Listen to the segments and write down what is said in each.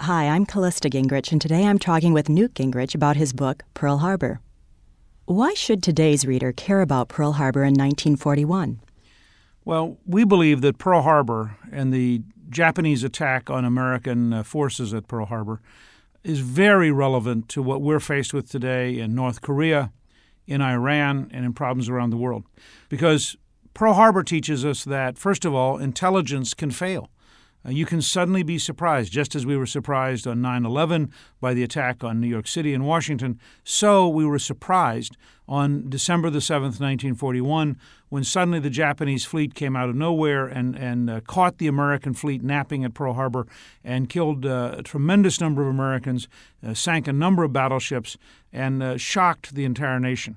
Hi, I'm Callista Gingrich, and today I'm talking with Newt Gingrich about his book, Pearl Harbor. Why should today's reader care about Pearl Harbor in 1941? Well, we believe that Pearl Harbor and the Japanese attack on American forces at Pearl Harbor is very relevant to what we're faced with today in North Korea, in Iran, and in problems around the world. Because Pearl Harbor teaches us that, first of all, intelligence can fail. You can suddenly be surprised, just as we were surprised on 9/11 by the attack on New York City and Washington. So we were surprised on December the 7th, 1941, when suddenly the Japanese fleet came out of nowhere and caught the American fleet napping at Pearl Harbor and killed a tremendous number of Americans, sank a number of battleships, and shocked the entire nation.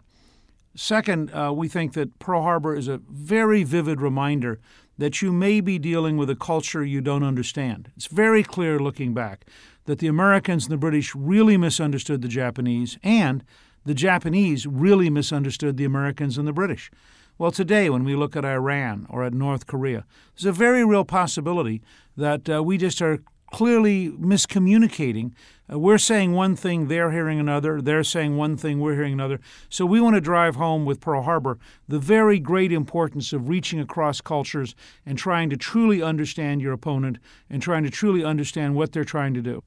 Second, we think that Pearl Harbor is a very vivid reminder that you may be dealing with a culture you don't understand. It's very clear looking back that the Americans and the British really misunderstood the Japanese, and the Japanese really misunderstood the Americans and the British. Well, today, when we look at Iran or at North Korea, there's a very real possibility that we just are clearly miscommunicating. We're saying one thing, they're hearing another. They're saying one thing, we're hearing another. So we want to drive home with Pearl Harbor the very great importance of reaching across cultures and trying to truly understand your opponent and trying to truly understand what they're trying to do.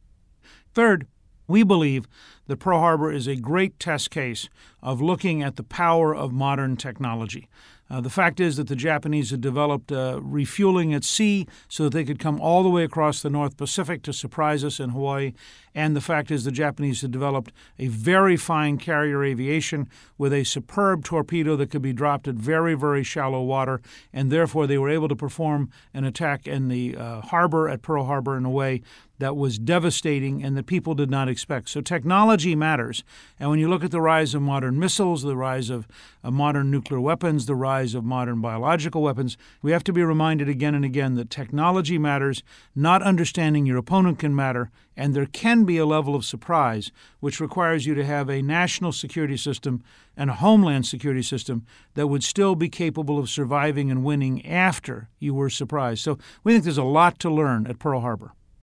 Third, we believe that Pearl Harbor is a great test case of looking at the power of modern technology. The fact is that the Japanese had developed refueling at sea so that they could come all the way across the North Pacific to surprise us in Hawaii. And the fact is the Japanese had developed a very fine carrier aviation with a superb torpedo that could be dropped at very, very shallow water. And therefore, they were able to perform an attack in the harbor at Pearl Harbor in a way that was devastating and that people did not expect. So technology matters. And when you look at the rise of modern missiles, the rise of modern nuclear weapons, the rise of modern biological weapons, we have to be reminded again and again that technology matters, not understanding your opponent can matter, and there can be a level of surprise which requires you to have a national security system and a homeland security system that would still be capable of surviving and winning after you were surprised. So we think there's a lot to learn at Pearl Harbor.